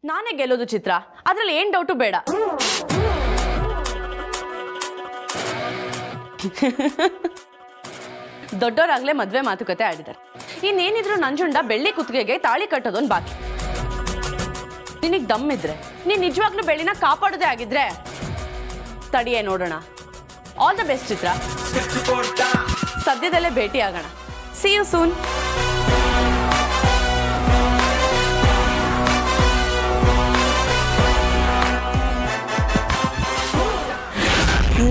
ನಾನೇ ಗೆಲ್ಲೋದು ಚಿತ್ರ, ಅದ್ರಲ್ಲಿ ಏನ್ ಡೌಟು ಬೇಡ. ದೊಡ್ಡವರಾಗ್ಲೇ ಮದ್ವೆ ಮಾತುಕತೆ ಆಡಿದ್ದಾರೆ. ಇನ್ನೇನಿದ್ರು ನಂಜುಂಡ ಬೆಳ್ಳಿ ಕುತ್ತಿಗೆಗೆ ತಾಳಿ ಕಟ್ಟೋದೊಂದು ಬಾಕಿ. ನಿನಗ್ ದಮ್ಮಿದ್ರೆ ನೀನ್ ನಿಜವಾಗ್ಲೂ ಬೆಳ್ಳಿನ ಕಾಪಾಡೋದೇ ಆಗಿದ್ರೆ ತಡಿಯೇ ನೋಡೋಣ. ಆಲ್ ದ ಬೆಸ್ಟ್ ಚಿತ್ರ. ಸದ್ಯದಲ್ಲೇ ಭೇಟಿ ಆಗೋಣ. See you soon.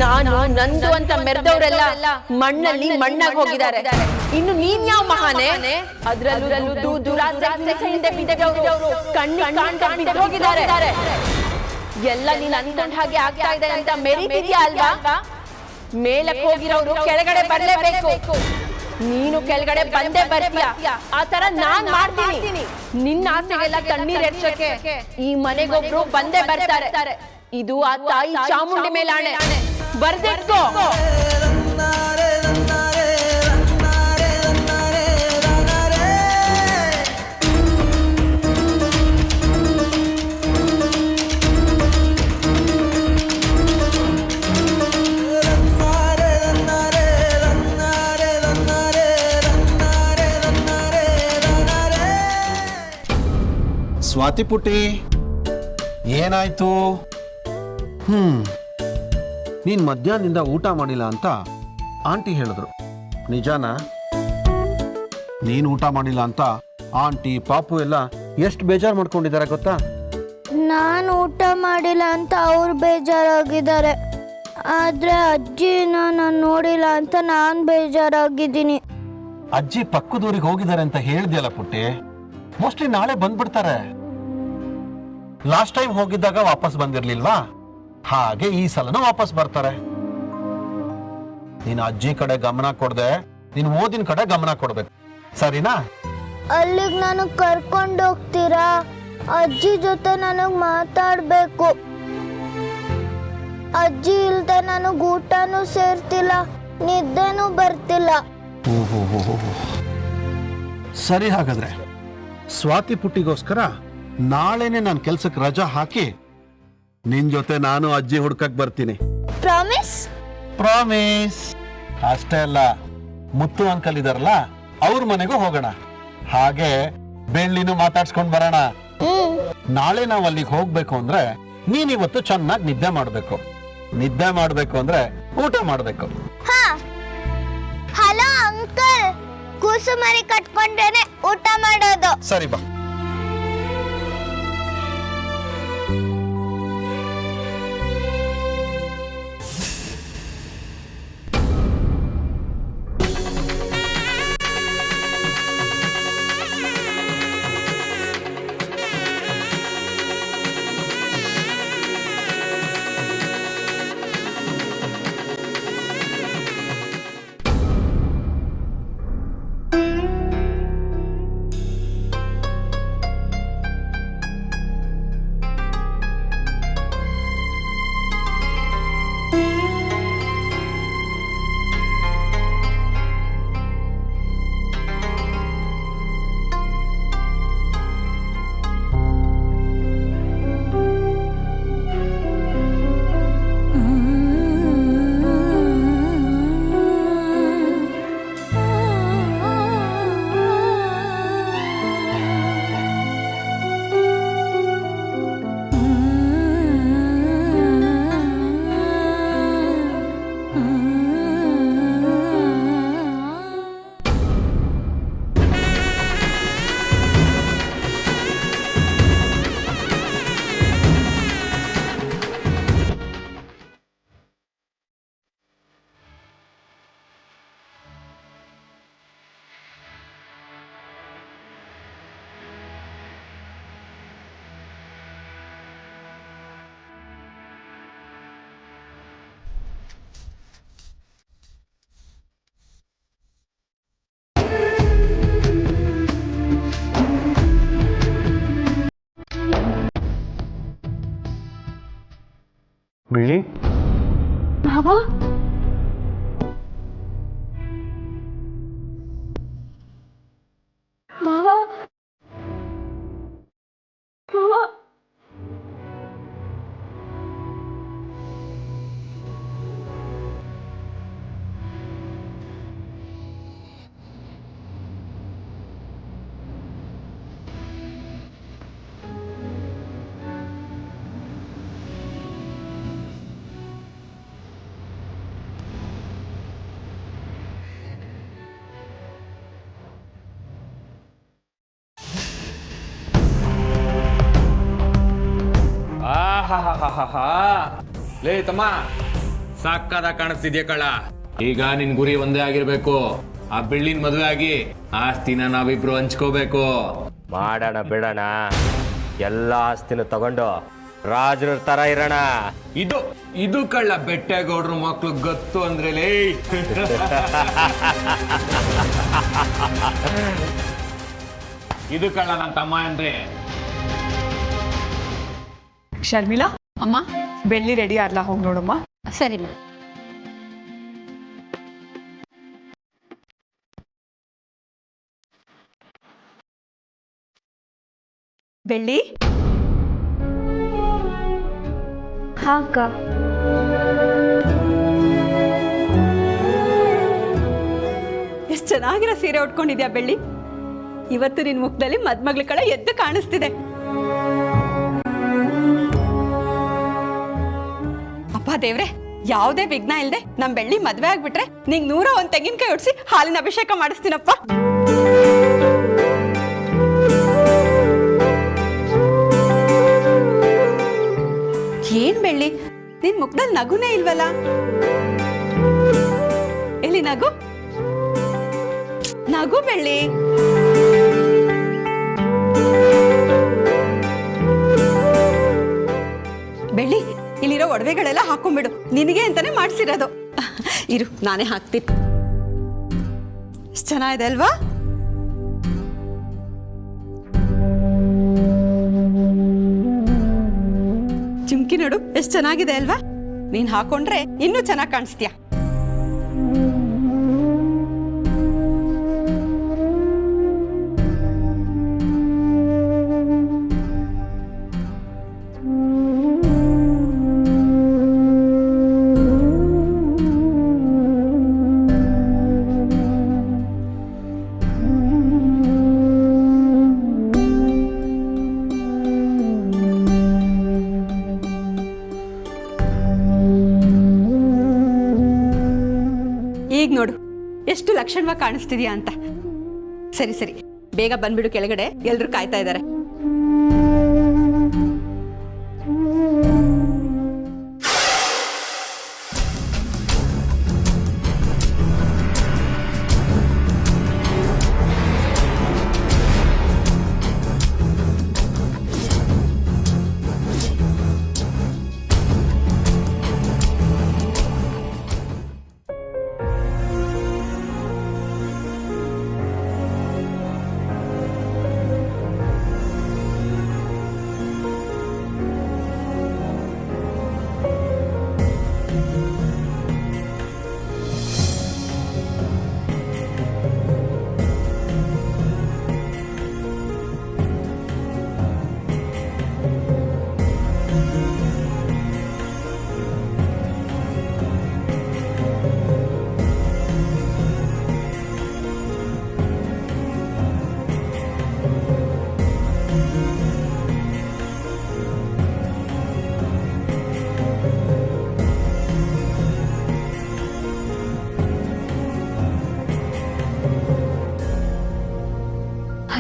ನಾನು ನಂದು ಅಂತ ಮೆರೆದವರೆಲ್ಲ ಮಣ್ಣಲ್ಲಿ ಮಣ್ಣಾಗಿ ಹೋಗಿದ್ದಾರೆ. ಇನ್ನು ನೀನ್ ಯಾವ ಮಹಾನೆ? ಅದ್ರಲ್ಲೂ ಹೋಗಿದ್ದಾರೆ. ಎಲ್ಲ ನೀನ್ ಅನ್ಕೊಂಡ್ ಹಾಗೆ ಆಗ್ತಾ ಇದೆ ಅಂತ ಮೆರೀತಿದ್ಯಾ ಅಲ್ವಾ? ಮೇಲಕ್ಕೆ ಹೋಗಿರೋರು ಕೆಳಗಡೆ ಬರ್ಲೇಬೇಕು. ನೀನು ಕೆಳಗಡೆ ಬಂದೇ ಬರ್ತೀಯ. ಆ ತರ ನಾನ್ ಮಾಡ್ತೀನಿ. ನಿನ್ನ ಆಸೆಗೆಲ್ಲ ತಣ್ಣೀರ್ ಎರ್ಚಕ್ಕೆ ಈ ಮನೆಗೊಬ್ರು ಬಂದೇ ಬರ್ತಾರೆ. ಇದು ಆ ತಾಯಿ ಚಾಮುಂಡಿ ಮೇಲಾಣೆ. ಬರ್ದೆಟ್ಕೋ. ಸ್ವಾತಿ ಪುಟ್ಟಿ, ಏನಾಯ್ತು? ನೀನ್ ಮಧ್ಯಾಹ್ನದಿಂದ ಊಟ ಮಾಡಿಲ್ಲ ಅಂತ ಆಂಟಿ ಹೇಳಿದ್ರು, ನಿಜಾನಾ? ನೀನ್ ಊಟ ಮಾಡಿಲ್ಲ ಅಂತ ಆಂಟಿ ಪಾಪು ಎಲ್ಲ ಎಷ್ಟು ಬೇಜಾರು ಮಾಡ್ಕೊಂಡಿದ್ದಾರೆ ಗೊತ್ತಾ? ನಾನು ಊಟ ಮಾಡಿಲ್ಲ ಅಂತ ಅವ್ರು ಬೇಜಾರಾಗಿದ್ದಾರೆ, ಆದ್ರೆ ಅಜ್ಜಿನ ನಾನು ನೋಡಿಲ್ಲ ಅಂತ ನಾನು ಬೇಜಾರಾಗಿದ್ದೀನಿ. ಅಜ್ಜಿ ಪಕ್ಕದೂರಿಗೆ ಹೋಗಿದ್ದಾರೆ ಅಂತ ಹೇಳಿದ್ಯಲ್ಲ ಪುಟ್ಟಿ, ಮೋಸ್ಟ್ಲಿ ನಾಳೆ ಬಂದ್ಬಿಡ್ತಾರೆ. ಲಾಸ್ಟ್ ಟೈಮ್ ಹೋಗಿದ್ದಾಗ ವಾಪಸ್ ಬಂದಿರ್ಲಿಲ್ವಾ? ಹಾಗೆ ಈ ಸಲನೂ ವಾಪಸ್ ಬರ್ತಾರೆ. ನೀನು ಅಜ್ಜಿ ಕಡೆ ಗಮನ ಕೊಡದೆ ನೀನು ಓದಿನ ಕಡೆ ಗಮನ ಕೊಡ್ಬೇಕು, ಸರಿನಾ? ಅಲ್ಲಿಗೆ ನಾನು ಕರ್ಕೊಂಡು ಹೋಗ್ತೀರಾ? ಅಜ್ಜಿ ಜೊತೆ ನನಗೆ ಮಾತಾಡಬೇಕು. ಅಜ್ಜಿ ಇಲ್ದೆ ನನಗೆ ಊಟನೂ ಸೇರ್ತಿಲ್ಲ, ನಿದ್ದೆನೂ ಬರ್ತಿಲ್ಲ. ಸರಿ, ಹಾಗಾದ್ರೆ ಸ್ವಾತಿ ಪುಟ್ಟಿಗೋಸ್ಕರ ನಾಳೆನೆ ನಾನು ಕೆಲ್ಸಕ್ಕೆ ರಜಾ ಹಾಕಿ ನಿನ್ ಜೊತೆ ನಾನು ಅಜ್ಜಿ ಹುಡ್ಕಕ್ ಬರ್ತೀನಿ. ಪ್ರಾಮಿಸ್? ಪ್ರಾಮಿಸ್. ಅಷ್ಟೇ ಅಲ್ಲ, ಮುತ್ತು ಅಂಕಲ್ ಇದಾರಲ್ಲ ಅವ್ರ ಮನೆಗೂ ಹೋಗೋಣ, ಹಾಗೆ ಬೆಳ್ಳಿನೂ ಮಾತಾಡ್ಸ್ಕೊಂಡ್ ಬರೋಣ. ನಾಳೆ ನಾವು ಅಲ್ಲಿಗೆ ಹೋಗ್ಬೇಕು ಅಂದ್ರೆ ನೀನ್ ಇವತ್ತು ಚೆನ್ನಾಗಿ ನಿದ್ದೆ ಮಾಡ್ಬೇಕು ಅಂದ್ರೆ ಊಟ ಮಾಡ್ಬೇಕು. ಹಲೋ ಅಂಕಲ್, ಕೂಸು ಮರಿ ಕಟ್ಕೊಂಡ್ರೇನೆ ಊಟ ಮಾಡೋದು. ಸರಿ ಬಾ. ಬಿಳಿ ಮಾವ, ಮಾವ, ಮಾವ. ಆಹಾಹಾಹಾಹಾ. ಲೇ ತಮ್ಮ ಸಾಕಾದ ಕಾಣಿಸ್ತಿದ್ಯಾ ಕಳ್ಳ. ಈಗ ನಿನ್ ಗುರಿ ಒಂದೇ ಆಗಿರ್ಬೇಕು, ಆ ಬೆಳ್ಳಿನ ಮದುವೆ ಆಗಿ ಆಸ್ತಿನ ನಾವಿಬ್ರು ಹಂಚ್ಕೋಬೇಕು. ಮಾಡೋಣ ಬಿಡೋಣ, ಎಲ್ಲ ಆಸ್ತಿನ ತಗೊಂಡು ರಾಜರ ತರ ಇರೋಣ. ಇದು ಇದು ಕಳ್ಳ ಬೆಟ್ಟೆಗೌಡ್ರು ಮಕ್ಳು ಗೊತ್ತು ಅಂದ್ರೆ ಲೇ. ಇದು ಕಳ್ಳ ನನ್ನ ತಮ್ಮ ಅಂದ್ರೆ. ಶರ್ಮಿಳಾ ಅಮ್ಮ, ಬೆಳ್ಳಿ ರೆಡಿ ಅಲ್ಲ, ಹೋಗಿ ನೋಡಮ್ಮ. ಸರಿ ಬೆಳ್ಳಿ ಹಾಕ ಎಷ್ಟು ಚೆನ್ನಾಗಿರೋ ಸೀರೆ ಉಟ್ಕೊಂಡಿದ್ಯಾ ಬೆಳ್ಳಿ. ಇವತ್ತು ನಿನ್ ಮುಖದಲ್ಲಿ ಮದ್ಮಗ್ಳ ಕಡೆ ಎದ್ದು ಕಾಣಿಸ್ತಿದೆ. ಅಪ್ಪ ದೇವ್ರೆ, ಯಾವುದೇ ವಿಘ್ನ ಇಲ್ದೆ ನಮ್ ಬೆಳ್ಳಿ ಮದ್ವೆ ಆಗ್ಬಿಟ್ರೆ ನಿಂಗ್ 101 ತೆಂಗಿನಕಾಯಿ ಹೊಡ್ಸಿ ಹಾಲಿನ ಅಭಿಷೇಕ ಮಾಡಿಸ್ತೀನಪ್ಪ. ಏನ್ ಬೆಳ್ಳಿ, ನಿನ್ ಮುಖದಲ್ಲಿ ನಗುನೇ ಇಲ್ವಲ್ಲ? ಎಲ್ಲಿ ನಗು, ನಗು ಬೆಳ್ಳಿ. ಬೆಳ್ಳಿ, ಇಲ್ಲಿರೋ ಒಡವೆಗಳೆಲ್ಲ ಹಾಕೊಂಡ್ಬಿಡು, ನಿನಗೆ ಅಂತಾನೆ ಮಾಡ್ಸಿರೋದು. ಇರು, ನಾನೇ ಹಾಕ್ತೀನಿ. ಎಷ್ಟು ಚೆನ್ನಾಗಿದೆ ಅಲ್ವಾ? ಚಿಮ್ಕಿ ನೋಡು, ಎಷ್ಟು ಚೆನ್ನಾಗಿದೆ ಅಲ್ವಾ? ನೀನ್ ಹಾಕೊಂಡ್ರೆ ಇನ್ನೂ ಚೆನ್ನಾಗಿ ಕಾಣಿಸ್ತೀಯ. ಈಗ ನೋಡು ಎಷ್ಟು ಲಕ್ಷಣವಾಗಿ ಕಾಣಿಸ್ತಿದ್ಯಾ ಅಂತ. ಸರಿ ಸರಿ, ಬೇಗ ಬಂದ್ಬಿಡು ಕೆಳಗಡೆ, ಎಲ್ರು ಕಾಯ್ತಾ ಇದ್ದಾರೆ.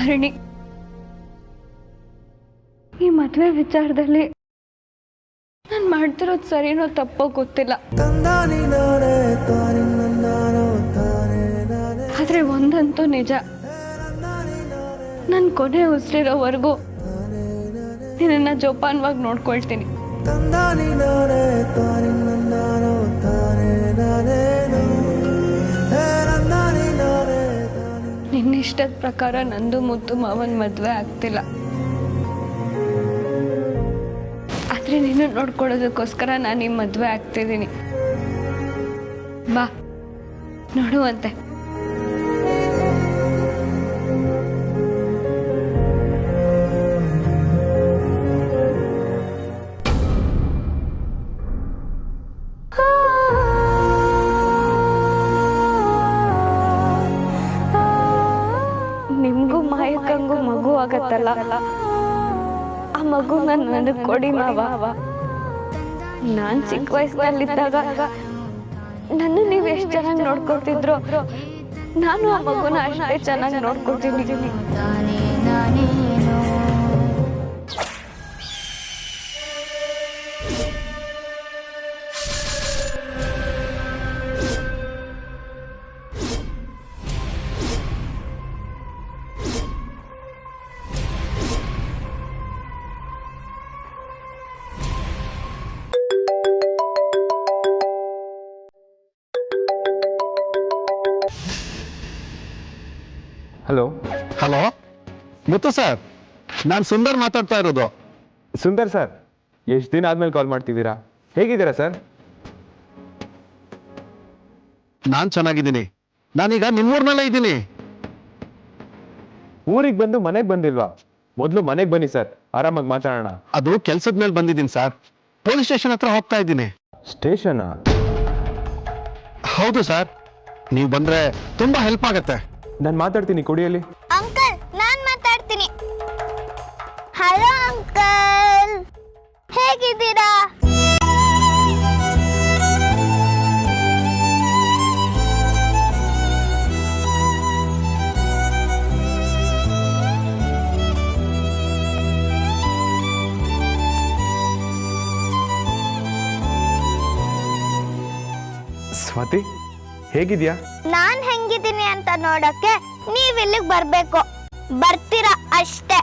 ಹರಿಣಿ, ಈ ಮದುವೆ ವಿಚಾರದಲ್ಲಿ ನಾನು ಮಾಡ್ತಿರೋದು ಸರಿನೋ ತಪ್ಪೋ ಗೊತ್ತಿಲ್ಲ. ಆದ್ರೆ ಒಂದಂತೂ ನಿಜ, ನನ್ನ ಕೊನೆ ಉಸಿರಿರೋವರೆಗೂ ನಿನ್ನ ಜೋಪಾನವಾಗಿ ನೋಡ್ಕೊಳ್ತೀನಿ. ನಿನ್ನಿಷ್ಟದ ಪ್ರಕಾರ ನಂದು ಮುದ್ದು ಮಾವನ್ ಮದುವೆ ಆಗ್ತಿಲ್ಲ. ಆದ್ರೆ ನೀನು ನೋಡ್ಕೊಳ್ಳೋದಕ್ಕೋಸ್ಕರ ನಾನು ಈ ಮದುವೆ ಆಗ್ತಿದ್ದೀನಿ. ಬಾ ನೋಡುವಂತೆ. ನಿಮ್ಗೂ ಮಾಯಕ್ಕಂಗೂ ಮಗು ಆಗತ್ತಲ್ಲ, ಆ ಮಗು ನನಗೆ ಕೊಡಿ ಮಾವ. ನಾನ್ ಚಿಕ್ಕ ವಯಸ್ಸಿನಲ್ಲಿದ್ದಾಗ ನನ್ನ ನೀವು ಎಷ್ಟು ಚೆನ್ನಾಗಿ ನೋಡ್ಕೊತಿದ್ರು, ನಾನು ಆ ಮಗುನ ಅಷ್ಟೇ ಚೆನ್ನಾಗಿ ನೋಡ್ಕೊತೀನಿ. ಹಲೋ ಹಲೋ ಮುತ್ತು ಸರ್, ನಾನು ಸುಂದರ್ ಮಾತಾಡ್ತಾ ಇರೋದು. ಸುಂದರ್ ಸರ್, ಎಷ್ಟು ದಿನ ಆದ್ಮೇಲೆ ಕಾಲ್ ಮಾಡ್ತಿದ್ದೀರಾ? ಹೇಗಿದ್ದೀರಾ ಸರ್? ನಾನು ಚೆನ್ನಾಗಿದ್ದೀನಿ. ನಾನೀಗ ನಿಮ್ಮೂರ್ನಲ್ಲೇ ಇದ್ದೀನಿ. ಊರಿಗೆ ಬಂದು ಮನೆಗೆ ಬಂದಿಲ್ವಾ? ಮೊದಲು ಮನೆಗೆ ಬನ್ನಿ ಸರ್, ಆರಾಮಾಗಿ ಮಾತಾಡೋಣ. ಅದು ಕೆಲ್ಸದ ಮೇಲೆ ಬಂದಿದ್ದೀನಿ ಸರ್. ಪೊಲೀಸ್ ಸ್ಟೇಷನ್ ಹತ್ರ ಹೋಗ್ತಾ ಇದ್ದೀನಿ. ಸ್ಟೇಷನ್? ಹೌದು ಸರ್, ನೀವು ಬಂದ್ರೆ ತುಂಬಾ ಹೆಲ್ಪ್ ಆಗತ್ತೆ. ನಾನು ಮಾತಾಡ್ತೀನಿ, ಕೊಡಿಯಲ್ಲಿ. ಅಂಕಲ್ ನಾನ್ ಮಾತಾಡ್ತೀನಿ. ಹಲೋ ಅಂಕಲ್, ಹೇಗಿದ್ದೀರಾ? ಸ್ವಾತಿ, ಹೇಗಿದ್ಯಾ? ನಾನ್ ಹೆಂಗಿದ್ದೀನಿ ಅಂತ ನೋಡಕ್ಕೆ ನೀವ್ ಇಲ್ಲಿಗೆ ಬರ್ಬೇಕು. ಬರ್ತೀರಾ ಅಷ್ಟೇ.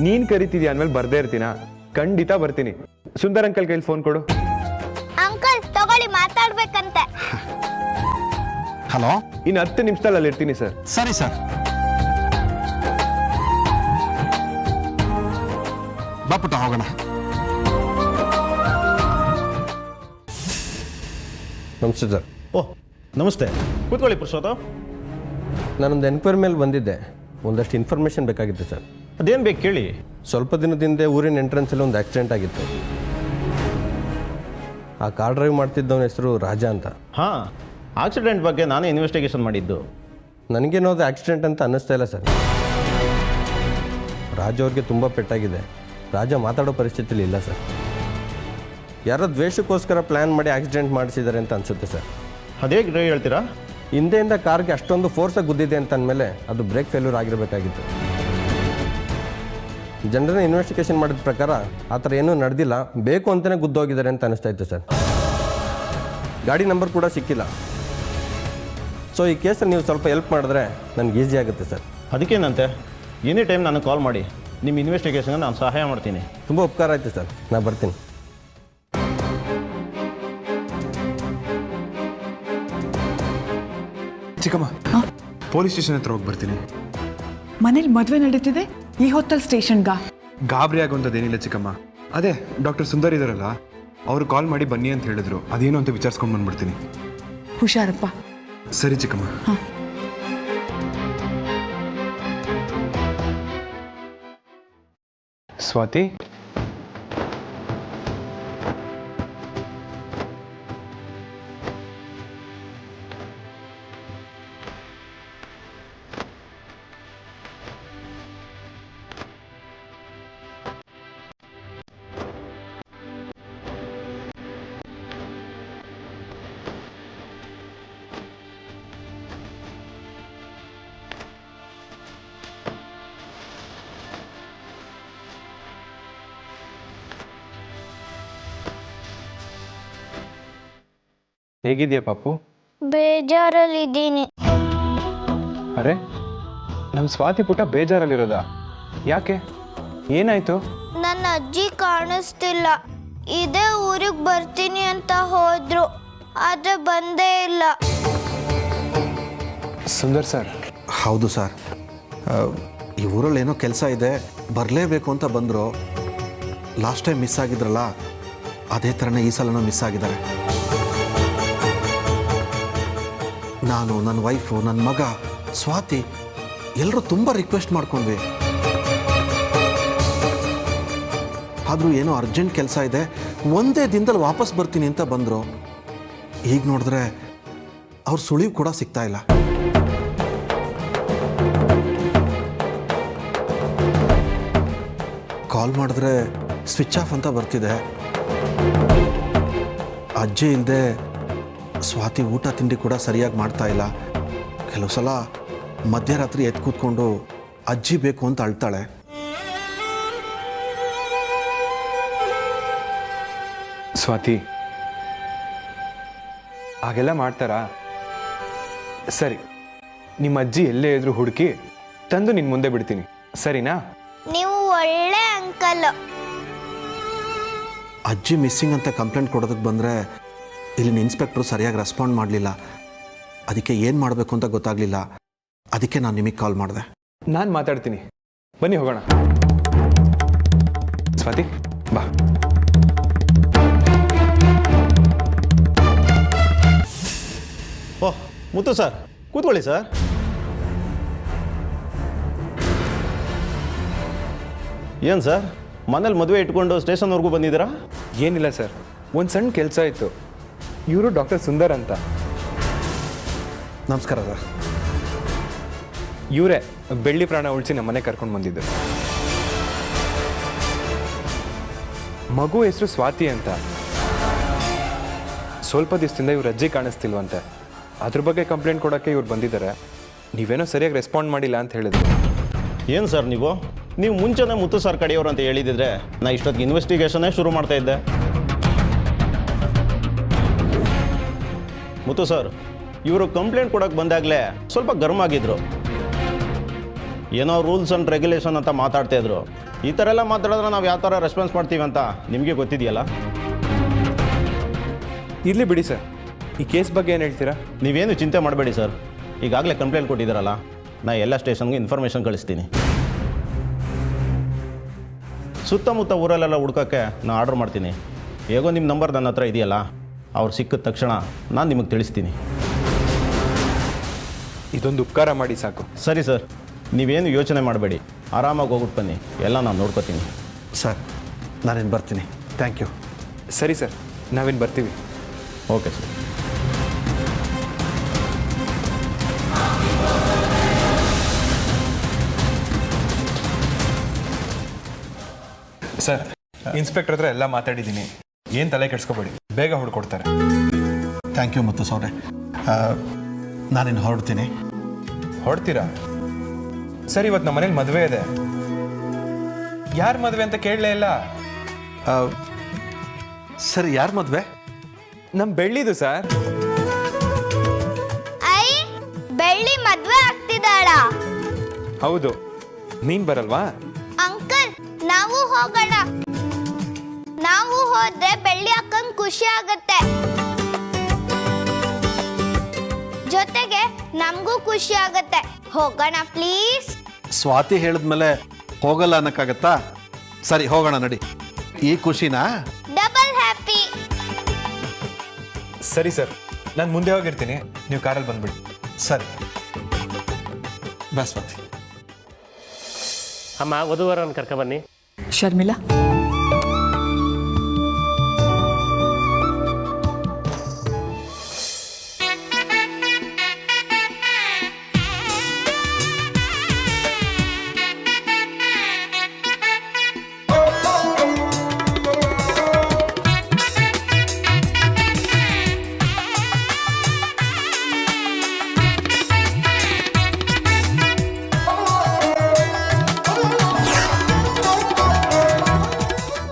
ನೀನ್ ಕರಿತಿದ್ಯಾ ಅಂದ್ಮೇಲೆ ಬರ್ದೇ ಇರ್ತೀನಾ? ಖಂಡಿತ ಬರ್ತೀನಿ. ಸುಂದರ್ ಅಂಕಲ್ ಕೈಲಿ ಫೋನ್ ಕೊಡು. ಅಂಕಲ್ ತಗೊಳ್ಳಿ, ಮಾತಾಡ್ಬೇಕಂತೆ. ಹಲೋ, ಇನ್ನು 10 ನಿಮಿಷದಲ್ಲಿ ಅಲ್ಲಿ ಇರ್ತೀನಿ ಸರ್. ಸರಿ ಸರ್, ಬಾಪುಟ ಹೋಗೋಣ. ನಮಸ್ತೆ ಸರ್. ಓಹ್ ನಮಸ್ತೆ, ಕೂತ್ಕೊಳ್ಳಿ ಪುರುಷೋತ್ತಮ್. ನಾನೊಂದು ಎನ್ಕ್ವೈರಿ ಮೇಲೆ ಬಂದಿದ್ದೆ. ಒಂದಷ್ಟು ಇನ್ಫಾರ್ಮೇಷನ್ ಬೇಕಾಗಿತ್ತು ಸರ್. ಅದೇನು ಬೇಕು ಕೇಳಿ. ಸ್ವಲ್ಪ ದಿನದಿಂದ ಊರಿನ ಎಂಟ್ರೆನ್ಸಲ್ಲಿ ಒಂದು ಆಕ್ಸಿಡೆಂಟ್ ಆಗಿತ್ತು. ಆ ಕಾರ್ ಡ್ರೈವ್ ಮಾಡ್ತಿದ್ದವನ ಹೆಸರು ರಾಜ ಅಂತ. ಹಾಂ, ಆಕ್ಸಿಡೆಂಟ್ ಬಗ್ಗೆ ನಾನೇ ಇನ್ವೆಸ್ಟಿಗೇಷನ್ ಮಾಡಿದ್ದು. ನನಗೇನೋ ಅದು ಆಕ್ಸಿಡೆಂಟ್ ಅಂತ ಅನ್ನಿಸ್ತಾ ಇಲ್ಲ ಸರ್. ರಾಜ ಅವ್ರಿಗೆ ತುಂಬ ಪೆಟ್ಟಾಗಿದೆ. ರಾಜ ಮಾತಾಡೋ ಪರಿಸ್ಥಿತಿಲಿ ಇಲ್ಲ ಸರ್. ಯಾರೋ ದ್ವೇಷಕ್ಕೋಸ್ಕರ ಪ್ಲ್ಯಾನ್ ಮಾಡಿ ಆಕ್ಸಿಡೆಂಟ್ ಮಾಡಿಸಿದ್ದಾರೆ ಅಂತ ಅನಿಸುತ್ತೆ ಸರ್. ಅದೇ ಡ್ರೈವ್ ಹೇಳ್ತೀರಾ? ಹಿಂದೆಯಿಂದ ಕಾರ್ಗೆ ಅಷ್ಟೊಂದು ಫೋರ್ಸಾಗಿ ಗುದ್ದಿದೆ ಅಂತ ಅಂದಮೇಲೆ ಅದು ಬ್ರೇಕ್ ಫೇಲ್ಯೂರ್ ಆಗಿರಬೇಕಾಗಿತ್ತು. ಜನರನ್ನ ಇನ್ವೆಸ್ಟಿಗೇಷನ್ ಮಾಡಿದ ಪ್ರಕಾರ ಆ ಥರ ಏನೂ ನಡೆದಿಲ್ಲ, ಬೇಕು ಅಂತಲೇ ಗುದ್ದೋಗಿದ್ದಾರೆ ಅಂತ ಅನಿಸ್ತಾ ಇತ್ತು ಸರ್. ಗಾಡಿ ನಂಬರ್ ಕೂಡ ಸಿಕ್ಕಿಲ್ಲ. ಸೊ ಈ ಕೇಸಲ್ಲಿ ನೀವು ಸ್ವಲ್ಪ ಹೆಲ್ಪ್ ಮಾಡಿದ್ರೆ ನನಗೆ ಈಸಿ ಆಗುತ್ತೆ ಸರ್. ಅದಕ್ಕೇನಂತೆ, ಎನಿ ಟೈಮ್ ನನಗೆ ಕಾಲ್ ಮಾಡಿ. ನಿಮ್ಮ ಇನ್ವೆಸ್ಟಿಗೇಷನ್ಗೆ ನಾನು ಸಹಾಯ ಮಾಡ್ತೀನಿ. ತುಂಬ ಉಪಕಾರ ಆಯಿತು ಸರ್, ನಾನು ಬರ್ತೀನಿ. ಚಿಕ್ಕಮ್ಮ, ಪೊಲೀಸ್ ಸ್ಟೇಷನ್ ಹತ್ರ ಹೋಗಿ ಬರ್ತೀನಿ. ಮನೇಲಿ ಮದುವೆ ನಡೀತಿದೆ, ಈ ಹೊತ್ತಲ್ಲಿ ಸ್ಟೇಷನ್ಗಾ? ಗಾಬರಿ ಆಗೋಂಥದ್ದೇನಿಲ್ಲ ಚಿಕ್ಕಮ್ಮ. ಅದೇ ಡಾಕ್ಟರ್ ಸುಂದರ್ ಇದಾರಲ್ಲ, ಅವರು ಕಾಲ್ ಮಾಡಿ ಬನ್ನಿ ಅಂತ ಹೇಳಿದ್ರು. ಅದೇನು ಅಂತ ವಿಚಾರಿಸ್ಕೊಂಡು ಬಂದ್ಬಿಡ್ತೀನಿ. ಹುಷಾರಪ್ಪ. ಸರಿ ಚಿಕ್ಕಮ್ಮ. ಸ್ವಾತಿ, ಹೇಗಿದ್ಯಾ ಪಾಪು? ಬೇಜಾರಲ್ಲಿದ್ದೀನಿ. ಅರೆ, ನಮ್ಮ ಸ್ವಾತಿ ಪುಟ್ಟ ಬೇಜಾರಲ್ಲಿರೋದಾ? ಯಾಕೆ, ಏನಾಯ್ತು? ನನ್ನ ಅಜ್ಜಿ ಕಾಣಿಸ್ತಿಲ್ಲ. ಇದೇ ಊರಿಗೆ ಬರ್ತೀನಿ ಅಂತ ಹೋದ್ರು, ಆದ್ರೆ ಬಂದೇ ಇಲ್ಲ. ಸುಂದರ್ ಸರ್. ಹೌದು ಸರ್, ಈ ಊರಲ್ಲಿ ಏನೋ ಕೆಲಸ ಇದೆ, ಬರಲೇಬೇಕು ಅಂತ ಬಂದರು. ಲಾಸ್ಟ್ ಟೈಮ್ ಮಿಸ್ ಆಗಿದ್ರಲ್ಲ, ಅದೇ ಥರನೇ ಈ ಸಲನೂ ಮಿಸ್ ಆಗಿದ್ದಾರೆ. ನಾನು, ನನ್ನ ವೈಫು, ನನ್ನ ಮಗ ಸ್ವಾತಿ ಎಲ್ಲರೂ ತುಂಬ ರಿಕ್ವೆಸ್ಟ್ ಮಾಡ್ಕೊಂಡ್ವಿ. ಆದರೂ ಏನೋ ಅರ್ಜೆಂಟ್ ಕೆಲಸ ಇದೆ, ಒಂದೇ ದಿನದಲ್ಲಿ ವಾಪಸ್ ಬರ್ತೀನಿ ಅಂತ ಬಂದರು. ಈಗ ನೋಡಿದ್ರೆ ಅವ್ರ ಸುಳಿವು ಕೂಡ ಸಿಗ್ತಾ ಇಲ್ಲ. ಕಾಲ್ ಮಾಡಿದ್ರೆ ಸ್ವಿಚ್ ಆಫ್ ಅಂತ ಬರ್ತಿದೆ. ಅಜ್ಜಿ ಇಲ್ಲದೆ ಸ್ವಾತಿ ಊಟ ತಿಂಡಿ ಕೂಡ ಸರಿಯಾಗಿ ಮಾಡ್ತಾ ಇಲ್ಲ. ಕೆಲವು ಸಲ ಮಧ್ಯರಾತ್ರಿ ಎದ್ದು ಕೂತ್ಕೊಂಡು ಅಜ್ಜಿ ಬೇಕು ಅಂತ ಅಳ್ತಾಳೆ. ಸ್ವಾತಿ, ಹಾಗೆಲ್ಲ ಮಾಡ್ತಾರಾ? ಸರಿ, ನಿಮ್ಮ ಅಜ್ಜಿ ಎಲ್ಲೇ ಇದ್ರು ಹುಡುಕಿ ತಂದು ನಿನ್ನ ಮುಂದೆ ಬಿಡ್ತೀನಿ, ಸರಿನಾ? ನೀವು ಒಳ್ಳೆ ಅಂಕಲ್. ಅಜ್ಜಿ ಮಿಸ್ಸಿಂಗ್ ಅಂತ ಕಂಪ್ಲೇಂಟ್ ಕೊಡೋದಕ್ಕೆ ಬಂದರೆ ಇಲ್ಲಿನ ಇನ್ಸ್ಪೆಕ್ಟ್ರು ಸರಿಯಾಗಿ ರೆಸ್ಪಾಂಡ್ ಮಾಡಲಿಲ್ಲ. ಅದಕ್ಕೆ ಏನು ಮಾಡಬೇಕು ಅಂತ ಗೊತ್ತಾಗಲಿಲ್ಲ. ಅದಕ್ಕೆ ನಾನು ನಿಮಗೆ ಕಾಲ್ ಮಾಡಿದೆ. ನಾನು ಮಾತಾಡ್ತೀನಿ, ಬನ್ನಿ ಹೋಗೋಣ. ಸ್ವಾತಿ ಬಾ. ಓಹ್ ಮುತ್ತು ಸರ್, ಕೂತ್ಕೊಳ್ಳಿ ಸರ್. ಏನು ಸರ್, ಮನೇಲಿ ಮದುವೆ ಇಟ್ಕೊಂಡು ಸ್ಟೇಷನ್ವರೆಗೂ ಬಂದಿದ್ದೀರಾ? ಏನಿಲ್ಲ ಸರ್, ಒಂದು ಸಣ್ಣ ಕೆಲಸ ಇತ್ತು. ಇವರು ಡಾಕ್ಟರ್ ಸುಂದರ್ ಅಂತ. ನಮಸ್ಕಾರ ಸರ್. ಇವರೇ ಬೆಳ್ಳಿ ಪ್ರಾಣ ಉಳಿಸಿ ನಮ್ಮ ಮನೆ ಕರ್ಕೊಂಡು ಬಂದಿದ್ದು. ಮಗು ಹೆಸರು ಸ್ವಾತಿ ಅಂತ. ಸ್ವಲ್ಪ ದಿವಸದಿಂದ ಇವ್ರ ಅಜ್ಜಿ ಕಾಣಿಸ್ತಿಲ್ವಂತೆ. ಅದ್ರ ಬಗ್ಗೆ ಕಂಪ್ಲೇಂಟ್ ಕೊಡೋಕ್ಕೆ ಇವ್ರು ಬಂದಿದ್ದಾರೆ. ನೀವೇನೋ ಸರಿಯಾಗಿ ರೆಸ್ಪಾಂಡ್ ಮಾಡಿಲ್ಲ ಅಂತ ಹೇಳಿದ್ರು. ಏನು ಸರ್ ನೀವು ಮುಂಚೆನೇ ಮುತ್ತು ಸರ್ ಕಡೆಯವರು ಅಂತ ಹೇಳಿದಿದ್ರೆ ನಾ ಇಷ್ಟೊತ್ತಿಗೆ ಇನ್ವೆಸ್ಟಿಗೇಷನ್ನೇ ಶುರು ಮಾಡ್ತಾ ಇದ್ದೆ. ಮುತ್ತು ಸರ್, ಇವರು ಕಂಪ್ಲೇಂಟ್ ಕೊಡೋಕೆ ಬಂದಾಗಲೇ ಸ್ವಲ್ಪ ಗರ್ಮ್ ಆಗಿದ್ರು. ಏನೋ ರೂಲ್ಸ್ ಆ್ಯಂಡ್ ರೆಗ್ಯುಲೇಷನ್ ಅಂತ ಮಾತಾಡ್ತಾ ಇದ್ರು. ಈ ಥರ ಎಲ್ಲ ಮಾತಾಡಿದ್ರೆ ನಾವು ಯಾವ ಥರ ರೆಸ್ಪಾನ್ಸ್ ಮಾಡ್ತೀವಿ ಅಂತ ನಿಮಗೆ ಗೊತ್ತಿದೆಯಲ್ಲ. ಇರಲಿ ಬಿಡಿ ಸರ್, ಈ ಕೇಸ್ ಬಗ್ಗೆ ಏನು ಹೇಳ್ತೀರಾ? ನೀವೇನು ಚಿಂತೆ ಮಾಡಬೇಡಿ ಸರ್. ಈಗಾಗಲೇ ಕಂಪ್ಲೇಂಟ್ ಕೊಟ್ಟಿದ್ದೀರಲ್ಲ, ನಾ ಎಲ್ಲ ಸ್ಟೇಷನ್ಗೆ ಇನ್ಫಾರ್ಮೇಷನ್ ಕಳಿಸ್ತೀನಿ. ಸುತ್ತಮುತ್ತ ಊರಲ್ಲೆಲ್ಲ ಹುಡ್ಕೋಕ್ಕೆ ನಾನು ಆರ್ಡರ್ ಮಾಡ್ತೀನಿ. ಹೇಗೋ ನಿಮ್ಮ ನಂಬರ್ ನನ್ನ ಹತ್ರ ಇದೆಯಲ್ಲ, ಅವ್ರು ಸಿಕ್ಕಿದ ತಕ್ಷಣ ನಾನು ನಿಮಗೆ ತಿಳಿಸ್ತೀನಿ. ಇದೊಂದು ಉಪಕಾರ ಮಾಡಿ ಸಾಕು. ಸರಿ ಸರ್, ನೀವೇನು ಯೋಚನೆ ಮಾಡಬೇಡಿ, ಆರಾಮಾಗಿ ಹೋಗ್ಬಿಟ್ಟು ಬನ್ನಿ, ಎಲ್ಲ ನಾನು ನೋಡ್ಕೋತೀನಿ. ಸರ್ ನಾನೇನು ಬರ್ತೀನಿ. Thank you. ಸರಿ ಸರ್, ನಾವೇನು ಬರ್ತೀವಿ. Okay sir. ಸರ್, ಇನ್ಸ್ಪೆಕ್ಟರ್ ಹತ್ರ ಎಲ್ಲ ಮಾತಾಡಿದ್ದೀನಿ. ಏನು ತಲೆ ಕೆಡಿಸ್ಕೋಬೇಡಿ, ಬೇಗ ಹುಡ್ಕೊಡ್ತಾರೆ. ಥ್ಯಾಂಕ್ ಯು ಮುತ್ತು ಸೌರೆ. ನಾನಿನ್ನು ಹೊರಡ್ತೀನಿ. ಹೊಡ್ತೀರಾ? ಸರ್, ಇವತ್ತು ನಮ್ಮ ಮನೇಲಿ ಮದುವೆ ಇದೆ. ಯಾರು ಮದುವೆ ಅಂತ ಕೇಳಲೇ ಇಲ್ಲ. ಸರಿ, ಯಾರು ಮದುವೆ? ನಮ್ಮ ಬೆಳ್ಳಿದು ಸರ್. ಐ ಬೆಳ್ಳಿ ಮದ್ವೆ ಆಗ್ತಿದ್ದಾಳ? ಹೌದು. ನೀನ್ ಬರಲ್ವಾ? ಅಂಕಲ್, ನಾವು ಹೋಗೋಣ. ನಾವು ಹೋದ್ರೆ ಬೆಳ್ಳಿ ಅಕ್ಕಂಗ್ ಖುಷಿ ಆಗತ್ತೆ, ಜೊತೆಗೆ ನಮಗೂ ಖುಷಿ ಆಗತ್ತೆ. ಹೋಗೋಣ ಪ್ಲೀಸ್. ಸ್ವಾತಿ ಹೇಳಿದ್ಮೇಲೆ ಹೋಗಲ್ಲ ಅನ್ನಕ್ಕಾಗತ್ತಾ? ಸರಿ, ಹೋಗೋಣ ನಡಿ. ಈ ಖುಷಿನಾ ಡಬಲ್ ಹ್ಯಾಪಿ. ಸರಿ ಸರ್, ನಾನು ಮುಂದೆ ಹೋಗಿರ್ತೀನಿ, ನೀವು ಕಾರಲ್ಲಿ ಬಂದ್ಬಿಡಿ. ಸರಿ ಬಾ ಸ್ವಾತಿ. ಅಮ್ಮ, ವಧುವರನ್ನು ಕರ್ಕೊಬನ್ನಿ. ಶರ್ಮಿಳಾ,